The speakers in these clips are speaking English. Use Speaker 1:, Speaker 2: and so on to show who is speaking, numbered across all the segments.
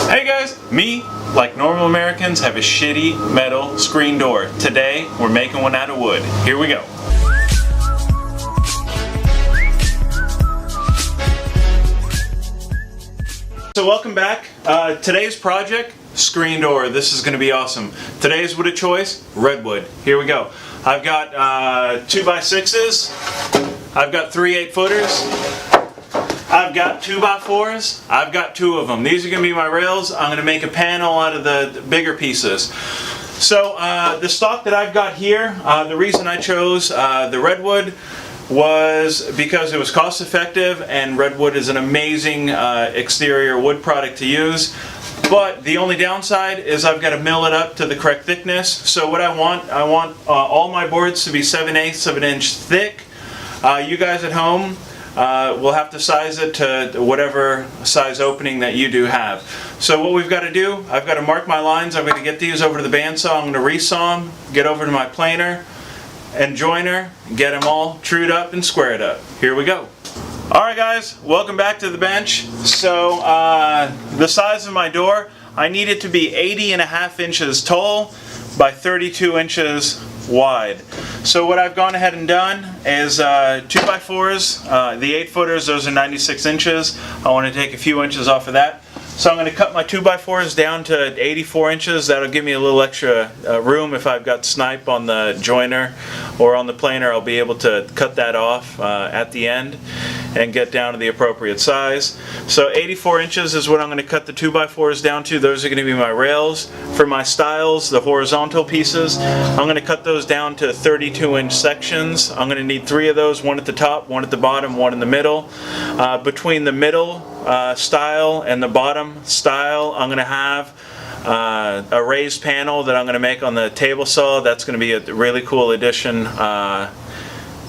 Speaker 1: Hey guys, me, like normal Americans, have a shitty metal screen door. Today, we're making one out of wood. Here we go. So welcome back. Today's project, screen door. This is going to be awesome. Today's wood of choice, redwood. Here we go. I've got 2x6s. I've got 3 8-footers. I've got 2x4s. I've got 2 of them. These are going to be my rails. I'm going to make a panel out of the bigger pieces. So the stock that I've got here, the reason I chose the redwood was because it was cost effective, and redwood is an amazing exterior wood product to use. But the only downside is I've got to mill it up to the correct thickness. So what I want all my boards to be 7/8 of an inch thick. You guys at home will have to size it to whatever size opening that you do have. So what we've got to do, I've got to mark my lines. I've got to get these over to the bandsaw. I'm going to resaw them, get over to my planer and joiner, get them all trued up and squared up. Here we go. Alright guys, welcome back to the bench. So the size of my door, I need it to be 80.5 inches tall by 32 inches wide. So what I've gone ahead and done is 2x4s, the 8-footers, those are 96 inches. I want to take a few inches off of that. So I'm going to cut my 2x4s down to 84 inches. That'll give me a little extra room if I've got snipe on the joiner or on the planer. I'll be able to cut that off at the end and get down to the appropriate size. So 84 inches is what I'm going to cut the 2x4s down to. Those are going to be my rails. For my stiles, the horizontal pieces, I'm going to cut those down to 32-inch sections. I'm going to need 3 of those, one at the top, one at the bottom, one in the middle. Between the middle stile and the bottom stile, I'm going to have a raised panel that I'm going to make on the table saw. That's going to be a really cool addition to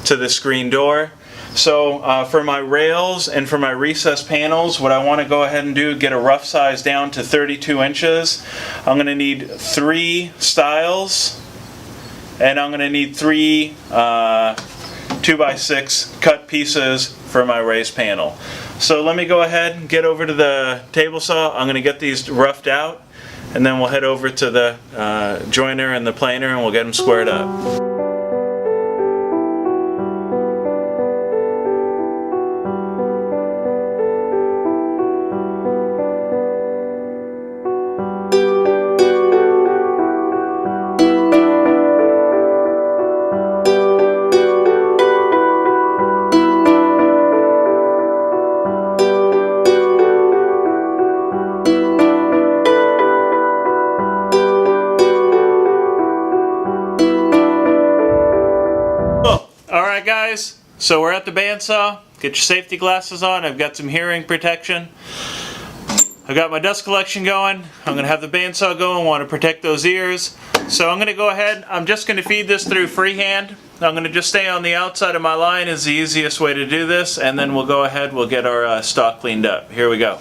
Speaker 1: the screen door. So for my rails and for my recessed panels, what I want to go ahead and do, get a rough size down to 32 inches. I'm going to need 3 stiles, and I'm going to need 3 2x6 cut pieces for my raised panel. So let me go ahead and get over to the table saw. I'm going to get these roughed out, and then we'll head over to the joiner and the planer, and we'll get them squared up. Alright guys, so we're at the bandsaw. Get your safety glasses on. I've got some hearing protection. I've got my dust collection going. I'm going to have the bandsaw going. I want to protect those ears. So I'm going to go ahead. I'm just going to feed this through freehand. I'm going to just stay on the outside of my line is the easiest way to do this. And then we'll go ahead. We'll get our stock cleaned up. Here we go.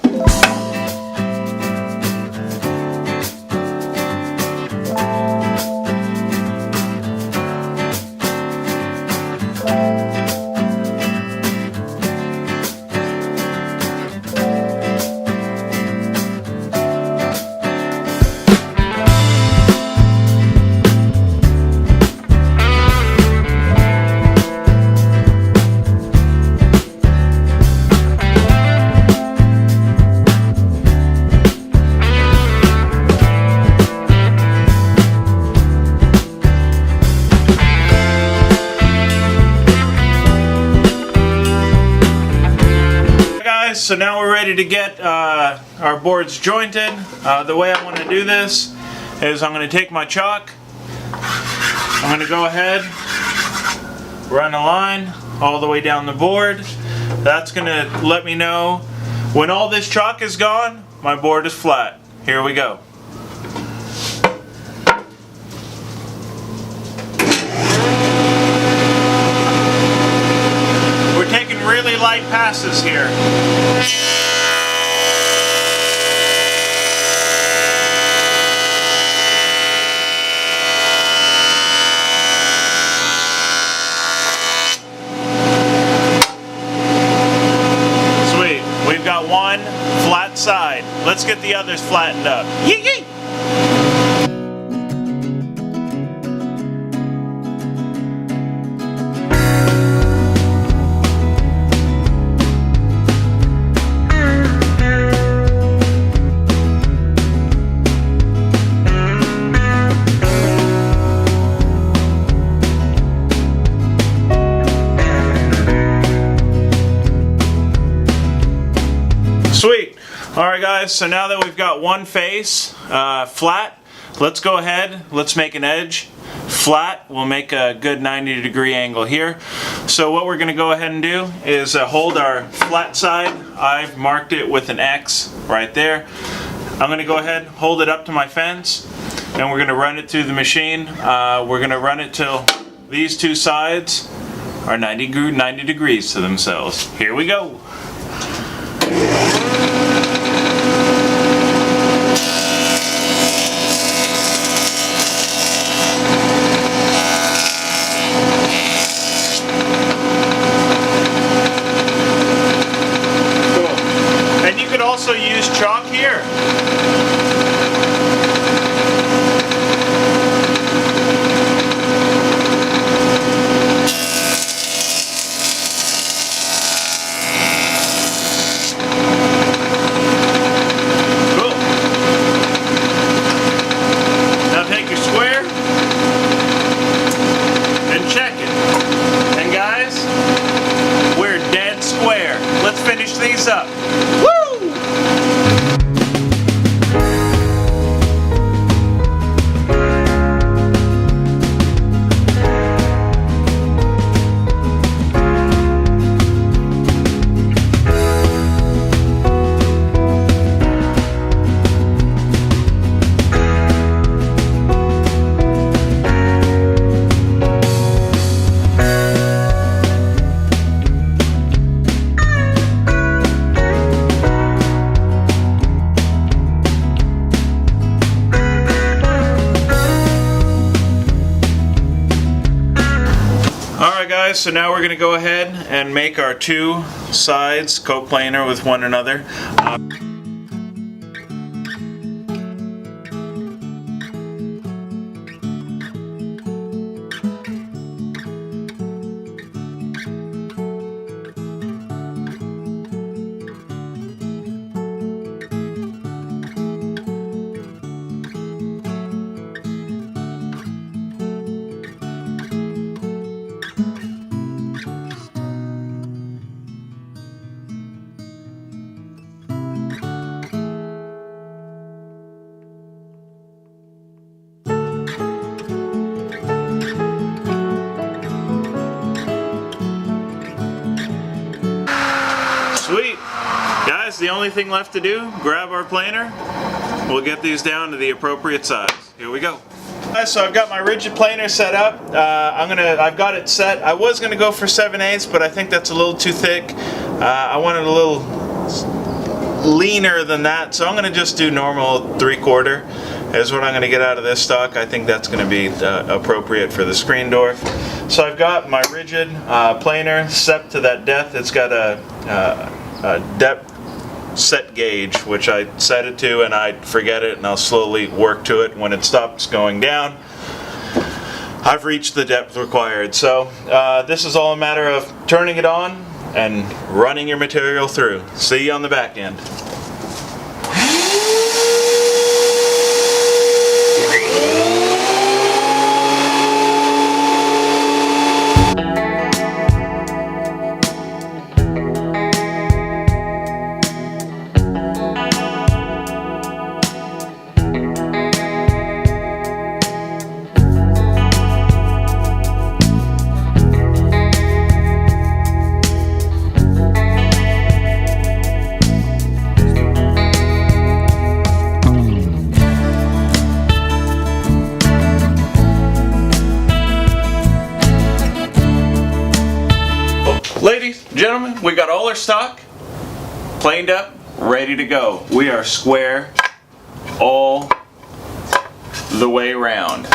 Speaker 1: So now we're ready to get our boards jointed. The way I want to do this is I'm going to take my chalk. I'm going to go ahead, run a line all the way down the board. That's going to let me know when all this chalk is gone, my board is flat. Here we go. We're taking really light passes here. Let's get the the others flattened up. Yee yee! Sweet. Alright guys, so now that we've got one face flat, let's go ahead, let's make an edge flat. We'll make a good 90-degree angle here. So what we're going to go ahead and do is hold our flat side. I've marked it with an X right there. I'm going to go ahead, hold it up to my fence, and we're going to run it through the machine. We're going to run it till these two sides are 90 degrees to themselves. Here we go. Also use chalk here. Cool. Now take your square and check it. And guys, we're dead square. Let's finish these up. Woo! Alright guys, so now we're going to go ahead and make our two sides coplanar with one another. Sweet. Guys, the only thing left to do, grab our planer. We'll get these down to the appropriate size. Here we go. Guys, so I've got my rigid planer set up. I've got it set. I was gonna go for 7/8, but I think that's a little too thick. I wanted a little leaner than that, so I'm gonna just do normal 3/4 is what I'm gonna get out of this stock. I think that's gonna be appropriate for the screen door. So I've got my rigid planer set to that depth. It's got a depth set gauge, which I set it to and I forget it, and I'll slowly work to it. When it stops going down, I've reached the depth required. So this is all a matter of turning it on and running your material through. See you on the back end. Ladies, gentlemen, we got all our stock planed up, ready to go. We are square all the way around.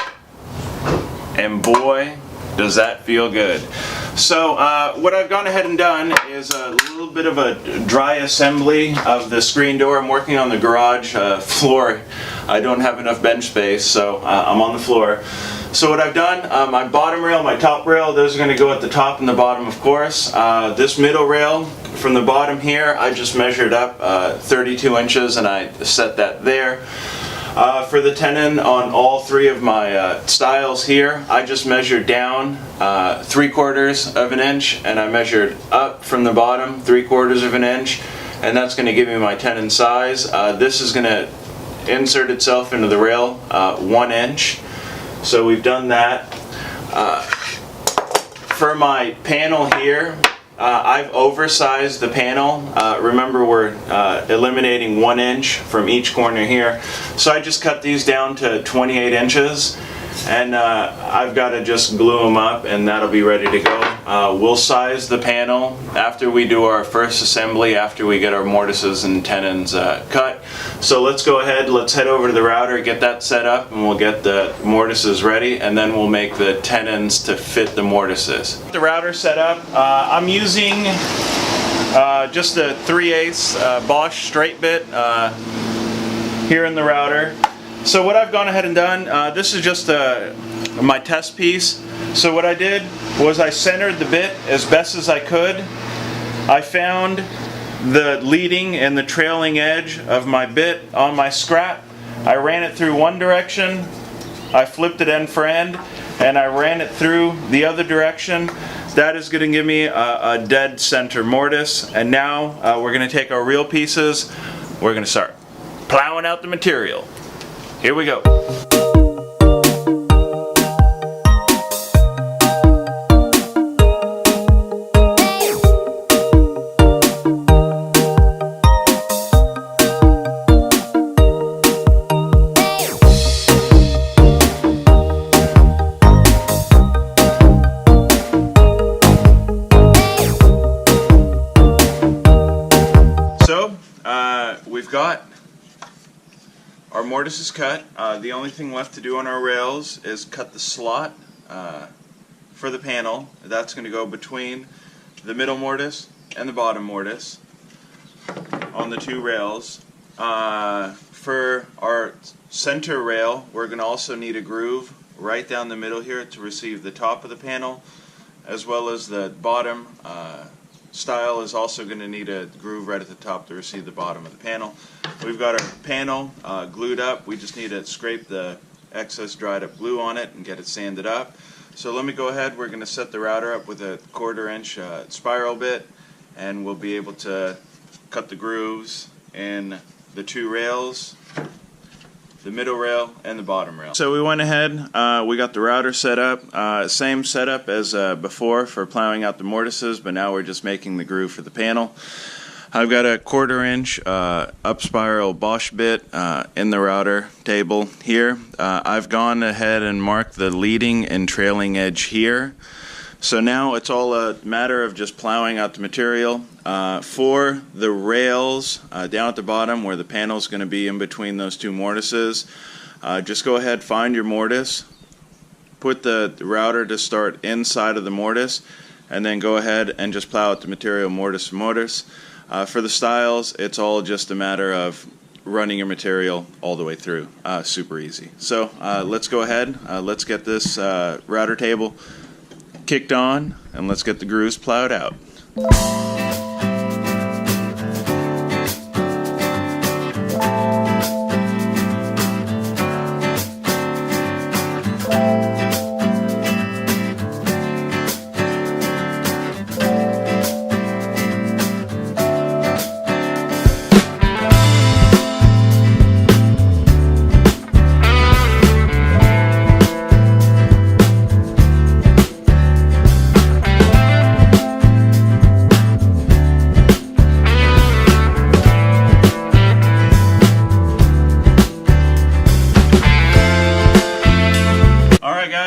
Speaker 1: And boy, does that feel good. So what I've gone ahead and done is a little bit of a dry assembly of the screen door. I'm working on the garage floor. I don't have enough bench space, so I'm on the floor. So what I've done, my bottom rail, my top rail, those are going to go at the top and the bottom, of course. This middle rail, from the bottom here, I just measured up 32 inches and I set that there. For the tenon on all three of my styles here, I just measured down 3/4 of an inch, and I measured up from the bottom 3/4 of an inch, and that's going to give me my tenon size. This is going to insert itself into the rail 1 inch, so we've done that. For my panel here, I've oversized the panel. Remember, we're eliminating 1 inch from each corner here. So I just cut these down to 28 inches, and I've got to just glue them up, and that'll be ready to go. We'll size the panel after we do our first assembly, after we get our mortises and tenons cut. So let's go ahead, let's head over to the router, get that set up, and we'll get the mortises ready, and then we'll make the tenons to fit the mortises. The router set up, I'm using just a 3/8 Bosch straight bit here in the router. So what I've gone ahead and done, this is just my test piece. So what I did was I centered the bit as best as I could. I found the leading and the trailing edge of my bit on my scrap. I ran it through one direction, I flipped it end for end, and I ran it through the other direction. That is going to give me a dead center mortise. And now we're going to take our real pieces, we're going to start plowing out the material. Here we go. So we've got our mortise is cut. The only thing left to do on our rails is cut the slot for the panel. That's going to go between the middle mortise and the bottom mortise on the two rails. For our center rail, we're going to also need a groove right down the middle here to receive the top of the panel, as well as the bottom style is also going to need a groove right at the top to receive the bottom of the panel. We've got our panel glued up. We just need to scrape the excess dried up glue on it and get it sanded up. So let me go ahead. We're going to set the router up with a 1/4 inch spiral bit, and we'll be able to cut the grooves in the two rails, the middle rail and the bottom rail. So we went ahead, we got the router set up, same setup as before for plowing out the mortises, but now we're just making the groove for the panel. I've got a 1/4 inch up spiral Bosch bit in the router table here. I've gone ahead and marked the leading and trailing edge here. So now it's all a matter of just plowing out the material. For the rails down at the bottom where the panel is going to be in between those two mortises, just go ahead, find your mortise, put the router to start inside of the mortise, and then go ahead and just plow out the material mortise to mortise. For the styles, it's all just a matter of running your material all the way through. Super easy. So let's go ahead, let's get this router table kicked on, and let's get the grooves plowed out.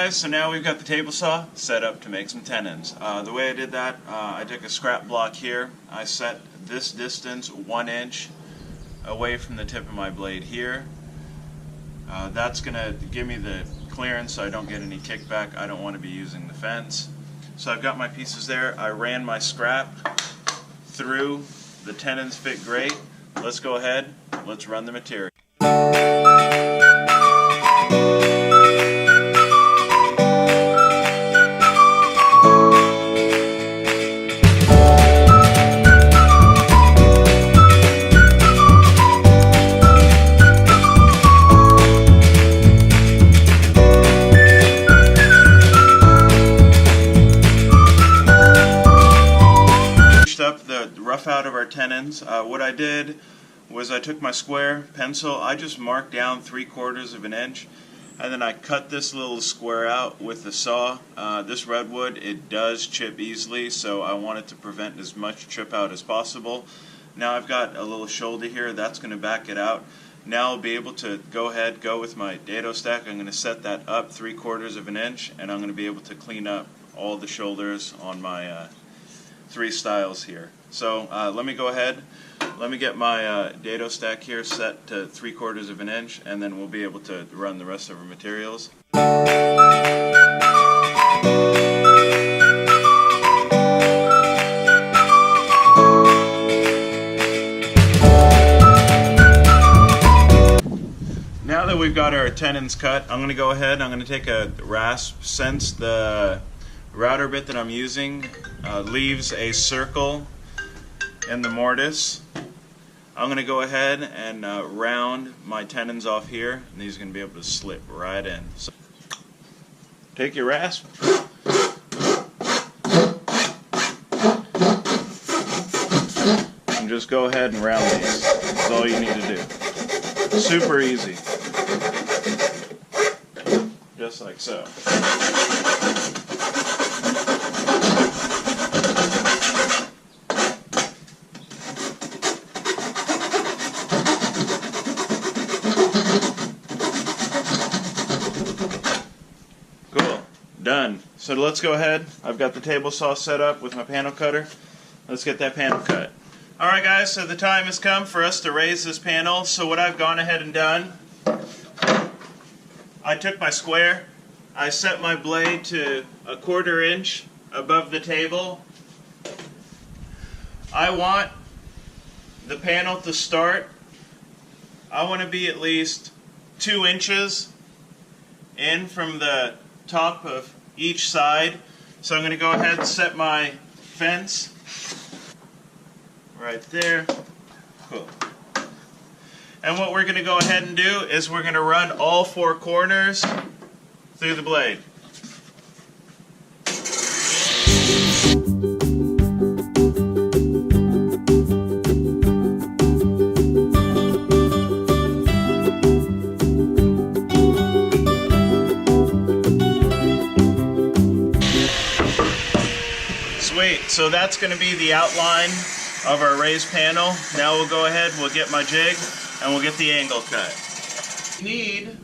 Speaker 1: So now we've got the table saw set up to make some tenons. The way I did that, I took a scrap block here. I set this distance 1 inch away from the tip of my blade here. That's going to give me the clearance so I don't get any kickback. I don't want to be using the fence. So I've got my pieces there. I ran my scrap through. The tenons fit great. Let's go ahead, let's run the material. Up the rough out of our tenons. What I did was I took my square pencil, I just marked down 3/4 of an inch, and then I cut this little square out with the saw. This redwood, it does chip easily, so I wanted to prevent as much chip out as possible. Now I've got a little shoulder here, that's going to back it out. Now I'll be able to go with my dado stack. I'm going to set that up 3/4 of an inch, and I'm going to be able to clean up all the shoulders on my 3 styles here. So let me go ahead, let me get my dado stack here set to 3/4 of an inch, and then we'll be able to run the rest of our materials. Now that we've got our tenons cut, I'm going to go ahead, I'm going to take a rasp. Since the router bit that I'm using leaves a circle in the mortise, I'm going to go ahead and round my tenons off here, and these are going to be able to slip right in. So take your rasp, and just go ahead and round these. That's all you need to do. Super easy. Just like so. Done. So let's go ahead. I've got the table saw set up with my panel cutter. Let's get that panel cut. Alright guys, so the time has come for us to raise this panel. So what I've gone ahead and done, I took my square, I set my blade to 1/4 inch above the table. I want the panel to start, I want to be at least 2 inches in from the top of each side. So I'm going to go ahead and set my fence right there. Cool. And what we're going to go ahead and do is we're going to run all 4 corners through the blade. Sweet, so that's going to be the outline of our raised panel. Now we'll go ahead, we'll get my jig, and we'll get the angle cut. We need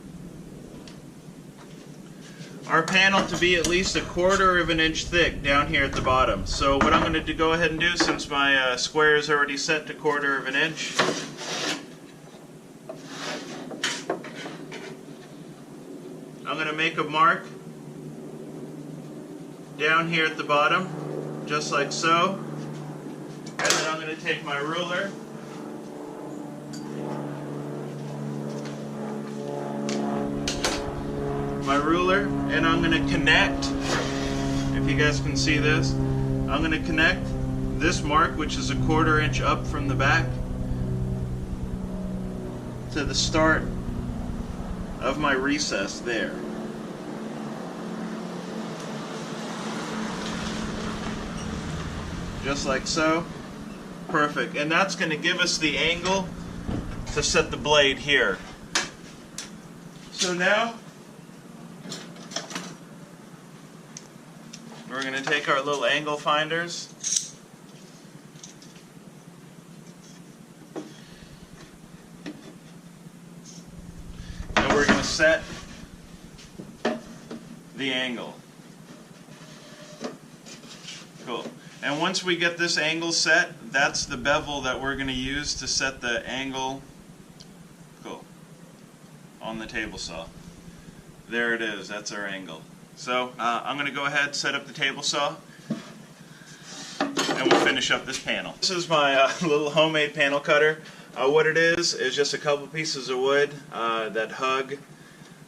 Speaker 1: our panel to be at least 1/4 of an inch thick down here at the bottom. So what I'm going to go ahead and do, since my square is already set to 1/4 of an inch, I'm going to make a mark down here at the bottom, just like so. And then I'm going to take my ruler, and I'm going to connect, if you guys can see this, I'm going to connect this mark, which is 1/4 inch up from the back, to the start of my recess there. Just like so. Perfect. And that's going to give us the angle to set the blade here. So now we're going to take our little angle finders, and we're going to set the angle. Cool. And once we get this angle set, that's the bevel that we're going to use to set the angle, cool, on the table saw. There it is, that's our angle. So I'm going to go ahead and set up the table saw, and we'll finish up this panel. This is my little homemade panel cutter. What it is just a couple pieces of wood that hug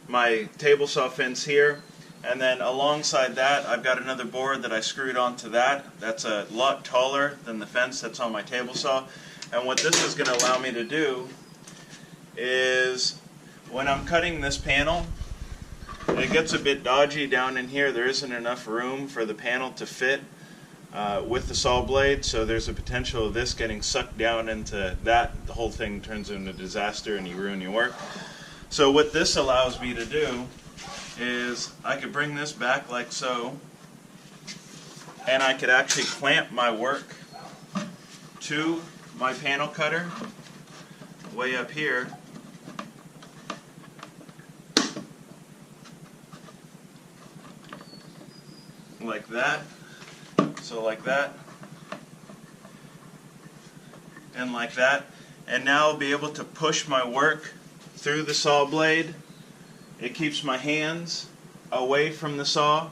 Speaker 1: my table saw fence here, and then alongside that I've got another board that I screwed onto that. That's a lot taller than the fence that's on my table saw, and what this is going to allow me to do is when I'm cutting this panel, it gets a bit dodgy down in here. There isn't enough room for the panel to fit with the saw blade, so there's a potential of this getting sucked down into that. The whole thing turns into a disaster and you ruin your work. So what this allows me to do is I could bring this back like so, and I could actually clamp my work to my panel cutter way up here, like that. So like that, and like that, and now I'll be able to push my work through the saw blade. It keeps my hands away from the saw,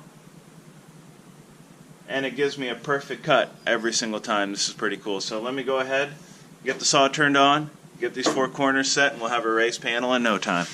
Speaker 1: and it gives me a perfect cut every single time. This is pretty cool. So let me go ahead, get the saw turned on, get these four corners set, and we'll have a raised panel in no time.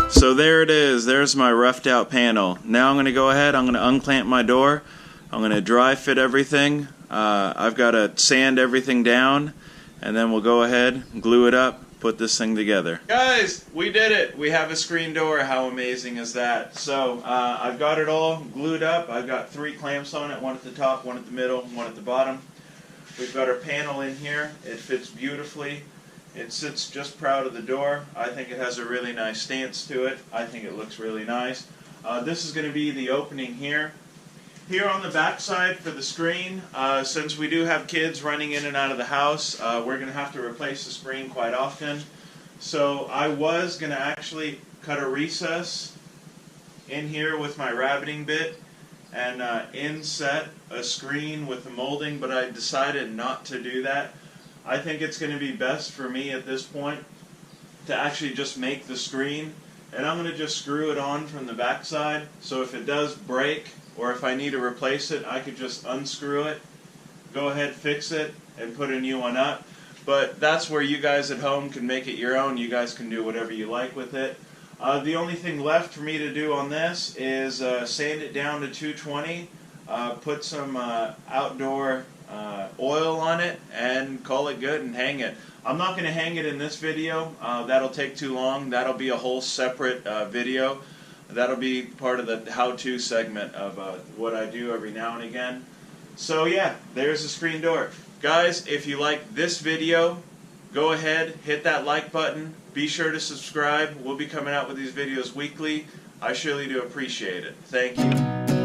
Speaker 1: So there it is. There's my roughed out panel. Now I'm going to go ahead, I'm going to unclamp my door. I'm going to dry fit everything. I've got to sand everything down, and then we'll go ahead, glue it up, put this thing together. Guys, we did it. We have a screen door. How amazing is that? So I've got it all glued up. I've got 3 clamps on it, one at the top, one at the middle, one at the bottom. We've got our panel in here. It fits beautifully. It sits just proud of the door. I think it has a really nice stance to it. I think it looks really nice. This is going to be the opening here. Here on the back side for the screen, since we do have kids running in and out of the house, we're going to have to replace the screen quite often. So I was going to actually cut a recess in here with my rabbiting bit and inset a screen with the molding, but I decided not to do that. I think it's going to be best for me at this point to actually just make the screen, and I'm going to just screw it on from the back side, so if it does break or if I need to replace it, I could just unscrew it, go ahead, fix it, and put a new one up. But that's where you guys at home can make it your own. You guys can do whatever you like with it. The only thing left for me to do on this is sand it down to 220, put some outdoor oil on it, and call it good and hang it. I'm not going to hang it in this video. That'll take too long. That'll be a whole separate video. That'll be part of the how-to segment of what I do every now and again. So yeah, there's the screen door. Guys, if you like this video, go ahead, hit that like button. Be sure to subscribe. We'll be coming out with these videos weekly. I surely do appreciate it. Thank you.